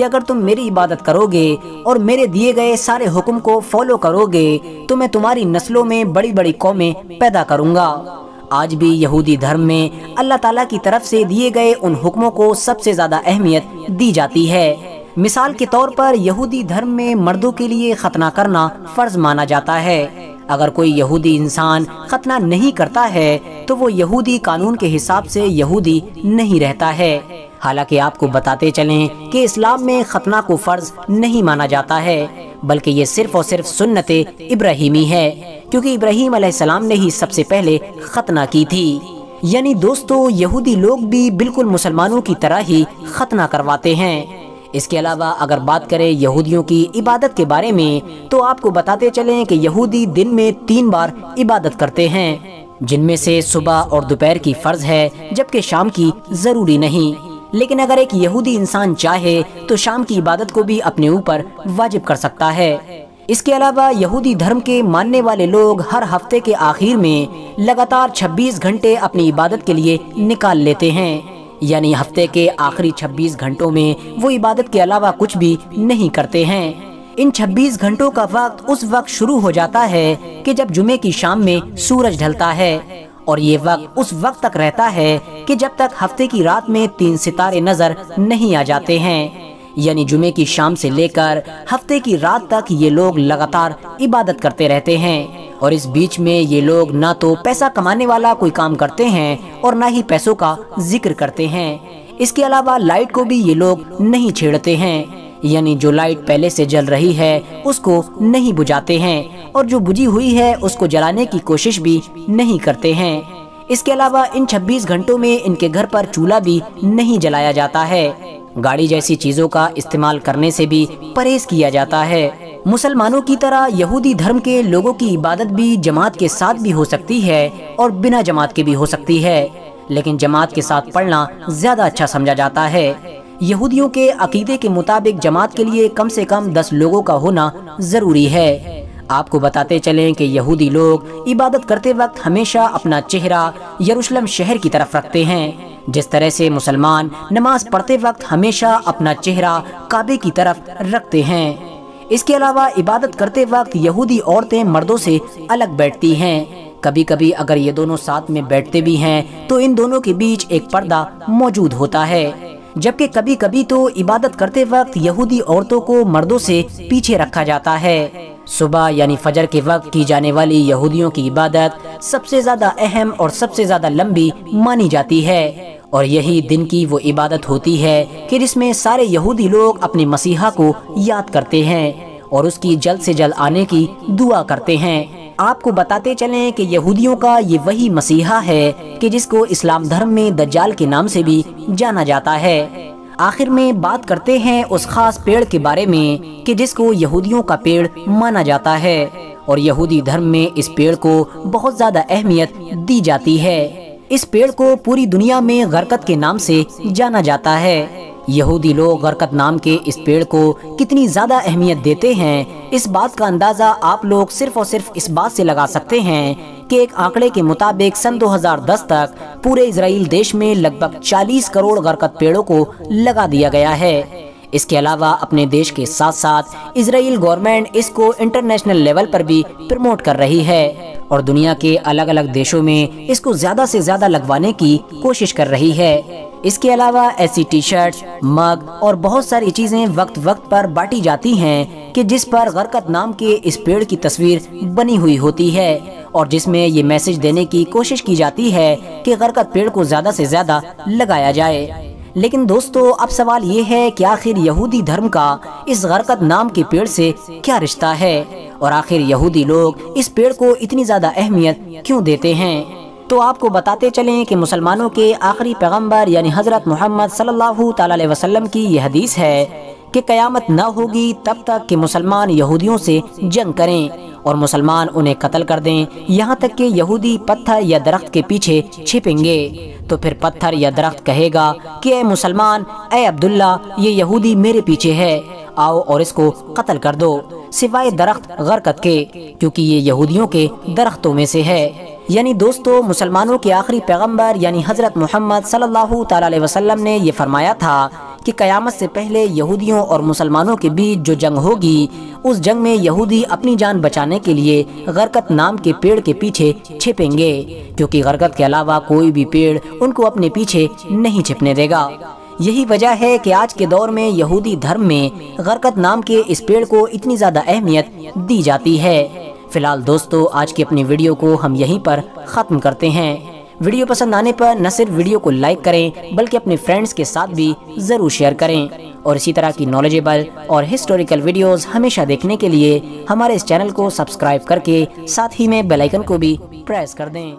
کہ اگر تم میری عبادت کرو گے اور میرے دیے گئے سارے حکم کو فالو کرو گے تو میں تمہاری نسلوں میں بڑی بڑی قومیں پیدا کروں گا۔ آج بھی یہودی دھرم میں اللہ تعالیٰ کی طرف سے دیے گئے ان حکموں کو سب سے زیادہ اہمیت دی جاتی ہے۔ مثال کے طور پر یہودی دھرم میں مردوں کے لیے ختنہ کرنا فرض مانا جاتا ہے۔ اگر کوئی یہودی انسان ختنہ نہیں کرتا ہے تو وہ یہودی قانون کے حساب سے یہودی نہیں رہتا ہے۔ حالانکہ آپ کو بتاتے چلیں کہ اسلام میں ختنہ کو فرض نہیں مانا جاتا ہے، بلکہ یہ صرف اور صرف سنت ابراہیمی ہے، کیونکہ ابراہیم علیہ السلام نے ہی سب سے پہلے ختنہ کی تھی۔ یعنی دوستو، یہودی لوگ بھی بالکل مسلمانوں کی طرح ہی ختنہ کرواتے ہیں۔ اس کے علاوہ اگر بات کریں یہودیوں کی عبادت کے بارے میں تو آپ کو بتاتے چلیں کہ یہودی دن میں 3 بار عبادت کرتے ہیں، جن میں سے صبح اور دوپہر کی فرض ہے، جبکہ شام کی ضروری نہیں۔ لیکن اگر ایک یہودی انسان چاہے تو شام کی عبادت کو بھی اپنے اوپر واجب کر سکتا ہے۔ اس کے علاوہ یہودی دھرم کے ماننے والے لوگ ہر ہفتے کے آخر میں لگاتار 26 گھنٹے اپنی عبادت کے لیے نکال لیتے ہیں، یعنی ہفتے کے آخری 26 گھنٹوں میں وہ عبادت کے علاوہ کچھ بھی نہیں کرتے ہیں۔ ان 26 گھنٹوں کا وقت اس وقت شروع ہو جاتا ہے کہ جب جمعے کی شام میں سورج ڈھلتا ہے، اور یہ وقت اس وقت تک رہتا ہے کہ جب تک ہفتے کی رات میں 3 ستارے نظر نہیں آ جاتے ہیں۔ یعنی جمعے کی شام سے لے کر ہفتے کی رات تک یہ لوگ لگاتار عبادت کرتے رہتے ہیں، اور اس بیچ میں یہ لوگ نہ تو پیسہ کمانے والا کوئی کام کرتے ہیں اور نہ ہی پیسوں کا ذکر کرتے ہیں۔ اس کے علاوہ لائٹ کو بھی یہ لوگ نہیں چھیڑتے ہیں، یعنی جو لائٹ پہلے سے جل رہی ہے اس کو نہیں بجھاتے ہیں، اور جو بجھی ہوئی ہے اس کو جلانے کی کوشش بھی نہیں کرتے ہیں۔ اس کے علاوہ ان 26 گھنٹوں میں ان کے گھر پر چولہا بھی نہیں جلایا جاتا ہے، گاڑی جیسی چیزوں کا استعمال کرنے سے بھی پرہیز کیا جاتا ہے۔ مسلمانوں کی طرح یہودی دھرم کے لوگوں کی عبادت بھی جماعت کے ساتھ بھی ہو سکتی ہے اور بنا جماعت کے بھی ہو سکتی ہے، لیکن جماعت کے ساتھ پڑھنا زیادہ اچھا سمجھا جاتا ہے۔ یہودیوں کے عقیدے کے مطابق جماعت کے لیے کم سے کم 10 لوگوں کا ہونا ضروری ہے۔ آپ کو بتاتے چلیں کہ یہودی لوگ عبادت کرتے وقت ہمیشہ اپنا چہرہ یروشلم شہر کی طرف رکھتے ہیں، جس طرح سے مسلمان نماز پڑھتے وقت ہمیشہ اپنا چہرہ کعبے کی طرف رکھتے ہیں۔ اس کے علاوہ عبادت کرتے وقت یہودی عورتیں مردوں سے الگ بیٹھتی ہیں۔ کبھی کبھی اگر یہ دونوں ساتھ میں بیٹھتے بھی ہیں تو ان دونوں کے بیچ ایک پردہ موجود ہوتا ہے، جبکہ کبھی کبھی تو عبادت کرتے وقت یہودی عورتوں کو مردوں سے پیچھے رکھا جاتا ہے۔ صبح یعنی فجر کے وقت کی جانے والی یہودیوں کی عبادت سب سے زیادہ اہم اور سب سے زیادہ لمبی مانی جاتی ہے، اور یہی دن کی وہ عبادت ہوتی ہے کہ جس میں سارے یہودی لوگ اپنے مسیحا کو یاد کرتے ہیں اور اس کی جلد سے جلد آنے کی دعا کرتے ہیں۔ آپ کو بتاتے چلیں کہ یہودیوں کا یہ وہی مسیحا ہے کہ جس کو اسلام دھرم میں دجال کے نام سے بھی جانا جاتا ہے۔ آخر میں بات کرتے ہیں اس خاص پیڑ کے بارے میں کہ جس کو یہودیوں کا پیڑ مانا جاتا ہے، اور یہودی دھرم میں اس پیڑ کو بہت زیادہ اہمیت دی جاتی ہے۔ اس پیڑ کو پوری دنیا میں غرقد کے نام سے جانا جاتا ہے۔ یہودی لوگ غرقد نام کے اس پیڑ کو کتنی زیادہ اہمیت دیتے ہیں، اس بات کا اندازہ آپ لوگ صرف اور صرف اس بات سے لگا سکتے ہیں کہ ایک آنکڑے کے مطابق سن 2010 تک پورے اسرائیل دیش میں لگ بھگ 40 کروڑ غرقد پیڑوں کو لگا دیا گیا ہے۔ اس کے علاوہ اپنے دیش کے ساتھ ساتھ اسرائیل گورنمنٹ اس کو انٹرنیشنل لیول پر بھی پروموٹ کر رہی ہے، اور دنیا کے الگ الگ دیشوں میں اس کو زیادہ سے زیادہ لگوانے کی کوشش کر رہی ہے۔ اس کے علاوہ ایسی ٹی شرٹس، مگ اور بہت ساری چیزیں وقت وقت پر بانٹی جاتی ہیں کہ جس پر غرقد نام کے اس پیڑ کی تصویر بنی ہوئی ہوتی ہے، اور جس میں یہ میسج دینے کی کوشش کی جاتی ہے کہ غرقد پیڑ کو زیادہ سے زیادہ لگایا جائے۔ لیکن دوستو، اب سوال یہ ہے کہ آخر یہودی دھرم کا اس غرقد نام کے پیڑ سے کیا رشتہ ہے، اور آخر یہودی لوگ اس پیڑ کو اتنی زیادہ اہمیت کیوں دیتے ہیں؟ تو آپ کو بتاتے چلیں کہ مسلمانوں کے آخری پیغمبر یعنی حضرت محمد صلی اللہ تعالی علیہ وسلم کی یہ حدیث ہے کہ قیامت نہ ہوگی تب تک کہ مسلمان یہودیوں سے جنگ کریں اور مسلمان انہیں قتل کر دیں، یہاں تک کہ یہودی پتھر یا درخت کے پیچھے چھپیں گے۔ تو پھر پتھر یا درخت کہے گا کہ اے مسلمان، اے عبداللہ، یہ یہودی میرے پیچھے ہے، آؤ اور اس کو قتل کر دو، سوائے درخت غرقد کے، کیونکہ یہ یہودیوں کے درختوں میں سے ہے۔ یعنی دوستو، مسلمانوں کے آخری پیغمبر یعنی حضرت محمد صلی اللہ تعالی علیہ وسلم نے یہ فرمایا تھا کہ قیامت سے پہلے یہودیوں اور مسلمانوں کے بیچ جو جنگ ہوگی، اس جنگ میں یہودی اپنی جان بچانے کے لیے غرقت نام کے پیڑ کے پیچھے چھپیں گے، کیونکہ غرقت کے علاوہ کوئی بھی پیڑ ان کو اپنے پیچھے نہیں چھپنے دے گا۔ یہی وجہ ہے کہ آج کے دور میں یہودی دھرم میں غرقت نام کے اس پیڑ کو اتنی زیادہ اہمیت دی جاتی ہے۔ فی الحال دوستو، آج کی اپنی ویڈیو کو ہم یہیں پر ختم کرتے ہیں۔ ویڈیو پسند آنے پر نہ صرف ویڈیو کو لائک کریں بلکہ اپنے فرینڈز کے ساتھ بھی ضرور شیئر کریں، اور اسی طرح کی نالجیبل اور ہسٹوریکل ویڈیوز ہمیشہ دیکھنے کے لیے ہمارے اس چینل کو سبسکرائب کر کے ساتھ ہی میں بیل آئیکن کو بھی پریس کر دیں۔